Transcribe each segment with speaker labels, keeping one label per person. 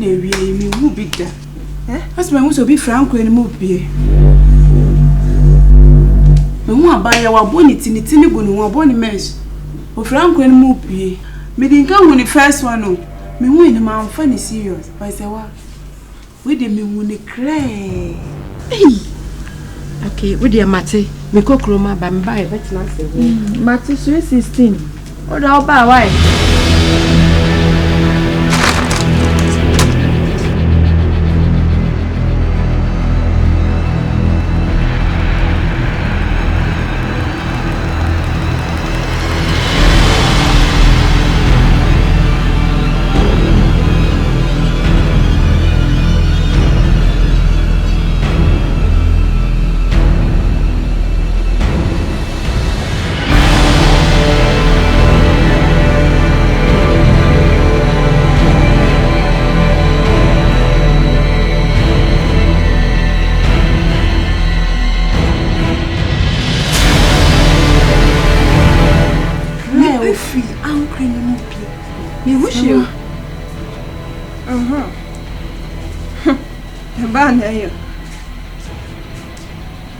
Speaker 1: na ewie me hu bi da. As my hu so bi franco ni mu bie. Me hu abaya wa boni tini gu ni wa boni mesh. O franco ni mu bie. Me din kan hu ni first one no. Me hu ni ma amfa ni serious. But say wa. We dey me hu ni cray.
Speaker 2: Okay, we dey mate. Me kokroma ba me ba e betina se.
Speaker 3: Mate 16. O da oba why?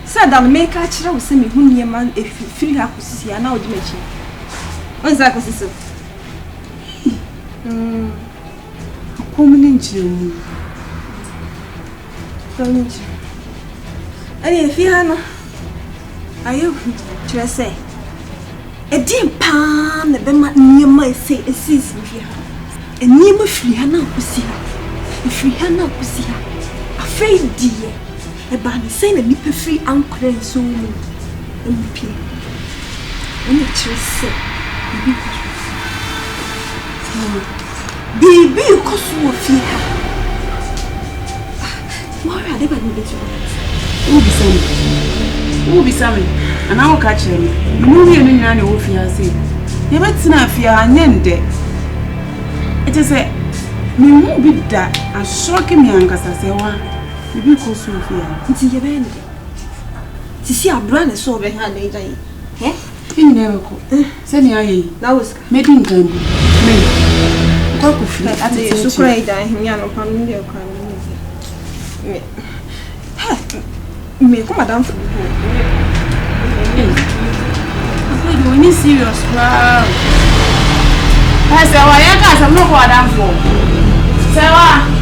Speaker 4: Sadam make a chira with me whom your man if you feel her to see now dimension. What's that?
Speaker 1: Coming
Speaker 4: and if you are are you say a dim palm the bema near my say a season here and near my free hana pussy if we hana pussy afraid dear. A band saying a nipple free uncle and so MP. And it is said, Baby, you cost more fear. More are never needed to
Speaker 1: who be Sammy, and I will catch him. You know, you know, you fear, say. You bet not fear, and then dead. It is a me won't be that and shocking me, Uncle Sasewa. You be so fear.
Speaker 4: It's your band. To see a brand so behind a day. Eh?
Speaker 1: You never go. Send me
Speaker 4: that was
Speaker 1: making time. Me. Talk of you.
Speaker 4: At the Sucre, Daniano, Familia, me come down for
Speaker 1: you need serious. Wow. I said, why I got some look what I'm for. Sarah.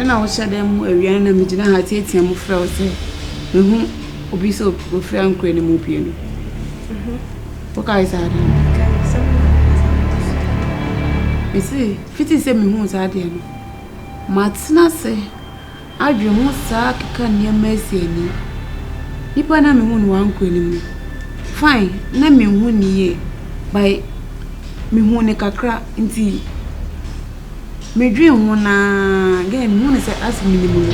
Speaker 1: I was shut them a young and Mijina had taken him for say, whom will be so profound crane movie. What I said, you see, 57 moons are there. Matsna say, I dream more sack can near mercy. Nipana me moon one crane. Fine, name me moon ye by me moon a crack in tea. My dream one again, one is as minimum.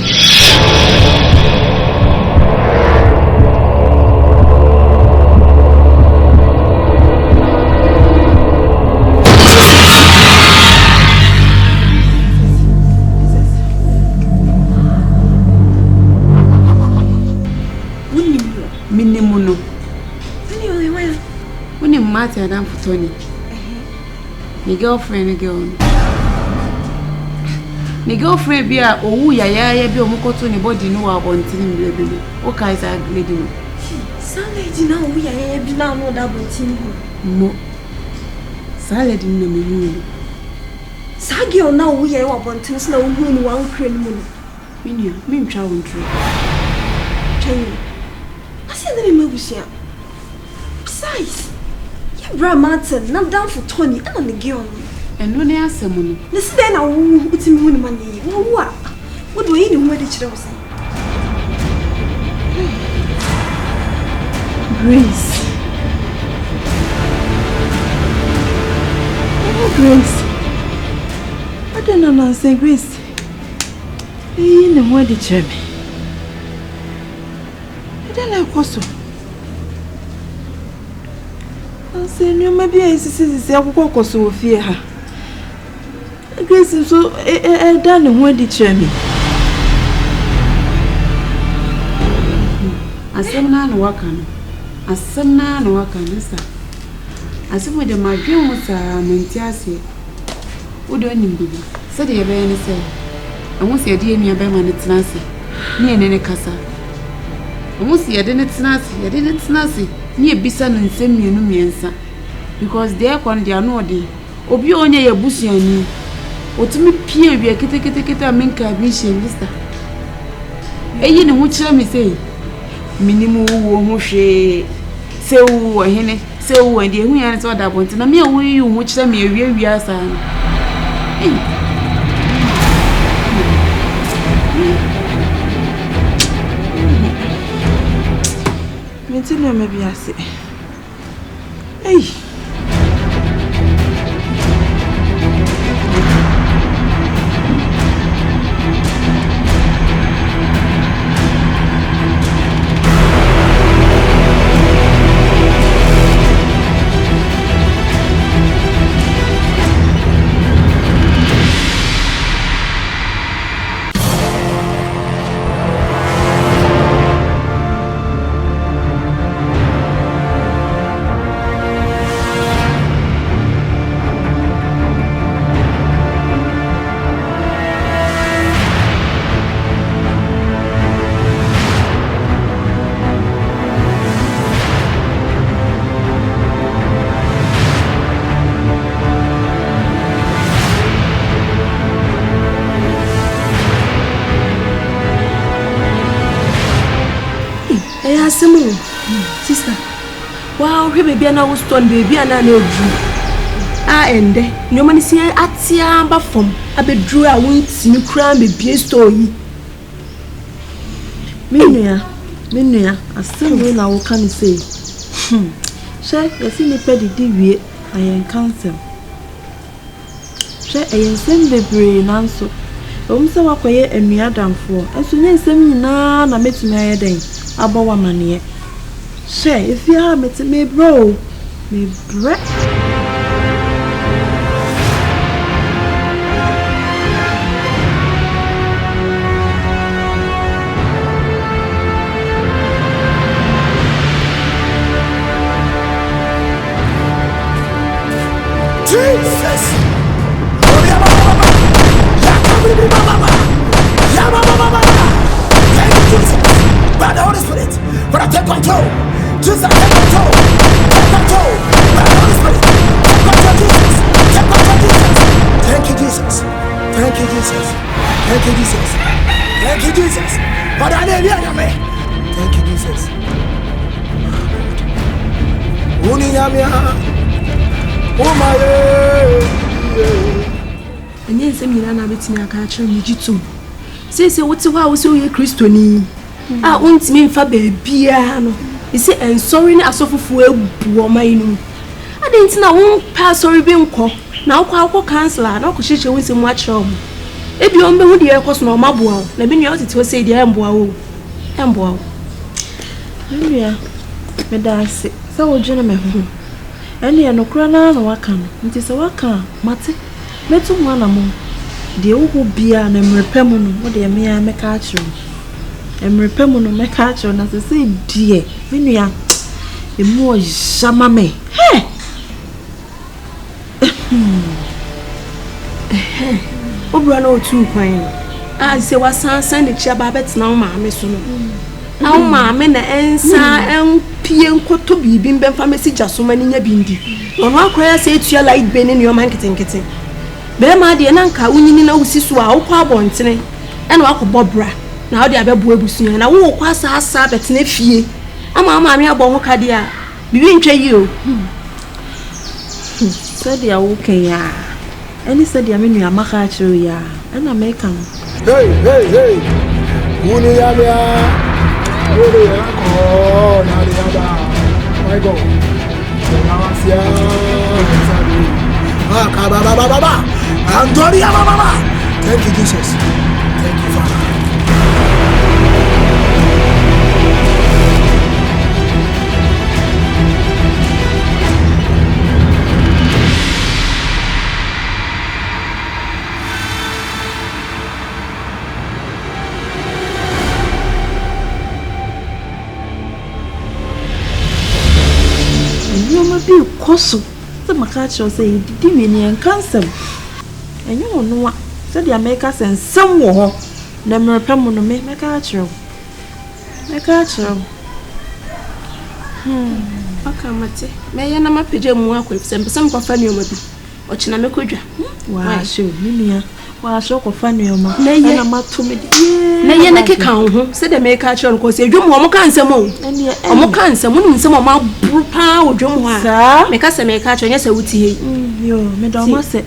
Speaker 1: Minimum. When you matter, I'm for Tony. My girlfriend, girl. My girlfriend be a ya be omukoto ni body no wa bontin baby. O kai sa lady no.
Speaker 4: Sa lady na owu ya be na no da bontin
Speaker 1: mo. Sa lady no me hu.
Speaker 4: Sa girl na owu ya wa bontin na owu ni wan kren mu no.
Speaker 1: Me ntwa won tru.
Speaker 4: Tell I said me mabusia. Besides, you bra Martin, I'm down for 20 and on the girl.
Speaker 1: And no near someone.
Speaker 4: Listen, then I will put him in money. What do you know where the children say?
Speaker 3: Grace. Oh, Grace. I don't know, say Grace. You know where the children. I don't like also. Say no maybe is akoko so fie ha. Grace so done when the chemi.
Speaker 1: Asemna no waka no. Asemna no waka no sa. Asemo de madwen wo sa mentiase. Wo do nim bibi. Se de ye be ne se. Amu se de enua be ma ne tenase. Ne ene ne kasa. Amu se ye de ne tenase, ne ebisa no nsem mienu miensa. Because there kon dia no de. Obi onye ye busuani. Otumi pie bi kete amenka bi hye lista. Eyi ne ho kire me sei. Minimu wo ho hwe. Se wo hene, se wo de hu ya ne so da bonti na me wo yi ho kire me awie asa no.
Speaker 3: Menti no me bi ase. Hey.
Speaker 4: Sister, wow, baby, I was stone baby, and I know you. And no man is here at Siamba from a bedrew. I won't see you cram baby story.
Speaker 3: Minia, I still know now what can you say? Share, you see me petty deviate, I am counsel. Share, I am send the brain answer. So what quiet and me Adam for, and so then send me now, I met me a day about 1 money. Share, if you have met me, bro, me bread.
Speaker 5: Jesus! Thank you, Jesus. By the Holy Spirit, but I take control. Jesus, take control. Take control. By the Holy Spirit, take control, Jesus. Take control, Jesus. Thank you, Jesus. Thank you, Jesus. Thank you, Jesus. Thank you, Jesus. But I didn't hear me. Thank you, Jesus. Oh my.
Speaker 4: And yes, I mean, I'm betting a catcher in Jitu. Say, what's a wow, so you're Christoni. I want me for baby. You say, and sorry, I suffer for a woman. I didn't know won't pass or be called. Now, call counselor, no could with some watch home. If you remember the air cost no mabua, let me know it was say the amboa. Amboa.
Speaker 3: Yeah, Medasi, so gentlemen. And you no crana no wakan. It is a waka, Mate. Metu mwana mo. De wo bia na mrepe mu no, wo de me ya meka achiro. Mrepe mu no meka achiro na se die. Me nua emu o jama me. He.
Speaker 4: Obra no tu kwan. Ah se wasan de chia ba betena wo maame so no. Awo maame na ensa empie nkoto bibi mbemfa mesija so mani nya bindi. Ono akoya se etua light bene ne o man ketenkete. Bema de na nka unyini na usisu a wokọ abontene e na wakọ bra na wo de abebu ebusu na wo wokọ asa betene fie ama maame abo ho kade a bibi ntwa yi o
Speaker 3: said ya woke ya any said ya menu amaka achiro ya na make am
Speaker 5: hey uni ya bia ore ya ko na de ya my god na wasia baba Antonia mama. Thank you, Jesus. Thank you, Father.
Speaker 3: nyoma bi koso se maka cho say di we ni enkansem enyo no a se dia make sensem wo ho na merpam no me meka cho
Speaker 2: aka mate me ya na mapege mu akwefsem pese mkofa nyoma bi ochina mekodwa
Speaker 3: wa sho minua wa sho kofa nyoma na matome
Speaker 2: na ye na keka ho se de meka cho nko se dwom ho mo ka nsem o mo ka nsem no nsem o ma buru pa odwom ho a meka se meka cho nya se wuti he
Speaker 3: yo me do ma se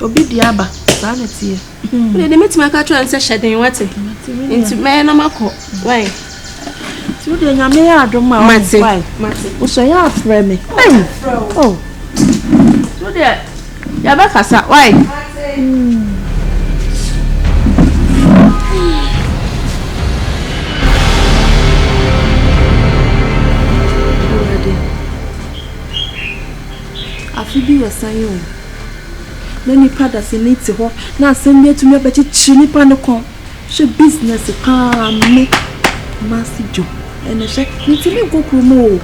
Speaker 3: obi di aba sa na tie
Speaker 2: le de metima ka cho nse hyeden wate enti me na makọ why
Speaker 3: tu de nya me adom ma
Speaker 2: mate
Speaker 3: o so ya afre me oh
Speaker 2: tu de ya ba kasa why
Speaker 3: afibi yasanyo na nipa da se niti ho na asem bi etumi abachi chi nipa ne kon she business pa me masi jo ene she nitimi kokuru mo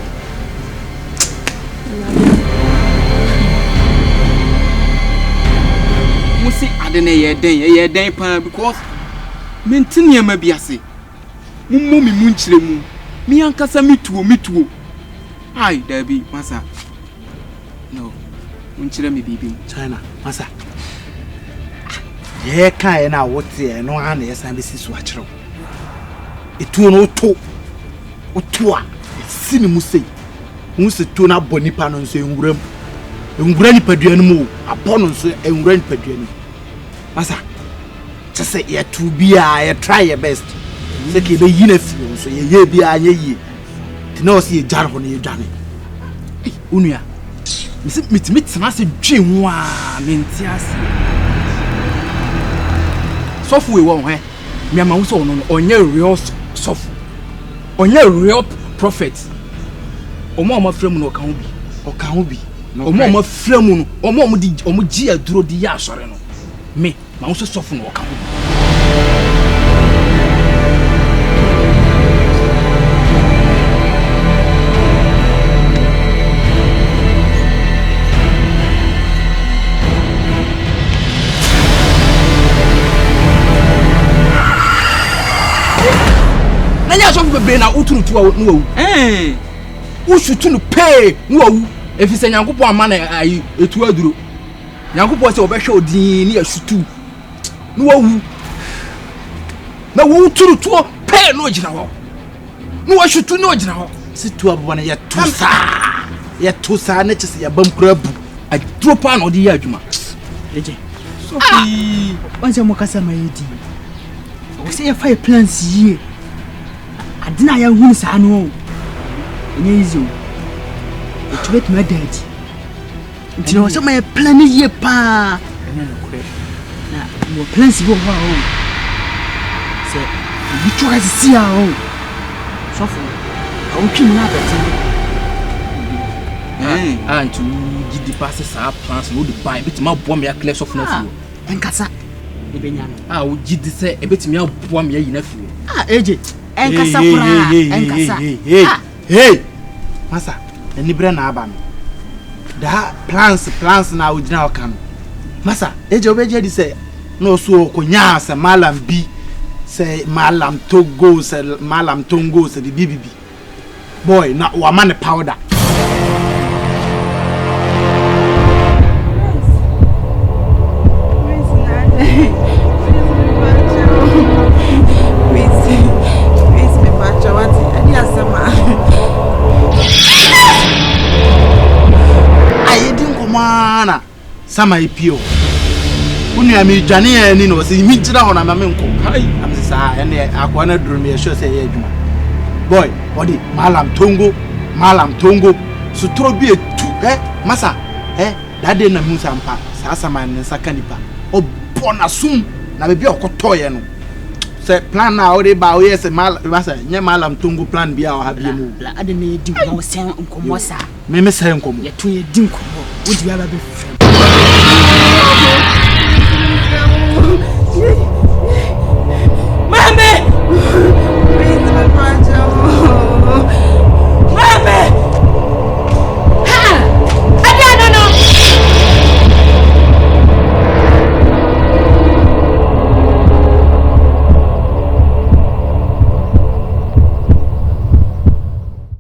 Speaker 6: musi adene ye den pa because mentini ma biase mummo mi munchire mu mi ankasa mituo ai dabi masa no munchire mi bibi
Speaker 5: China masa ye kan na wote e no ha na ye san be sisu a kire etuo no oto a sini musei musi to na bonipa no nso enwura nipa duanu mu abọ no nso enwura nipa duanu masa chese ye to bia ye try your best se ke be yina fi nso ye bia anye yi tina o se ye jar ho na ye dwane unua mitimi na se dwe ho a menti ase sofu we won he me ama wo so no onye real sofu onye real prophet omo frem no oka ho bi omo frem no omo di omo gi aduro di ya asore no me ma wo so sofu no oka ho bi be na uturutu a no wu wo shutu no pay no wu efise nyankopon ama na ayi etu aduro nyankopon se obehwe odin ni ashutu no wu na wo uturutu pay no gina ho no wo shutu no gina ho situ abbo na ya tusa na chese ya bam kurabu aduro pa na odi ya adwuma eje
Speaker 7: sofi wanje mo kasa mayedi o se ya fire plans yi adina ya hunu sa no enye izo etubet ma daddy ntino so my plan ye pa
Speaker 5: ene no kure
Speaker 7: na mo plans bo wa o se bi twa si a o sofo a o twi na beti
Speaker 6: antu gidi passe sa plans no de buy bit ma bo me ya clear sofo na fu
Speaker 7: enkasa ebenya no
Speaker 6: o gidi se ebetimi abo me ya yi na fu
Speaker 7: eje enkasa kura enkasa
Speaker 5: hey masa eni bre na aba no da plans na ojina okan masa eje obeje di se no so okonya se malam bi se malam togo se malam tongo se bibibi boy na wa man powder mana sama ipio unu ya mi dwane ya ni no se mi gira ho na ma menko hai am se sa ene akwa na duru me sure say ye adwuma boy odi malam tongo sutro bi etu masa dade na mu sampa sa sama ne saka nipa obona sum na be bi okotoye no se plan na odi ba o yes masa nye malam tongo plan bi a o ha bi mu
Speaker 7: la ade na edi wo sen nkomo sa
Speaker 5: me sen nkomo
Speaker 7: ye to ye di nkomo wodi aba be
Speaker 1: Mame! Please, my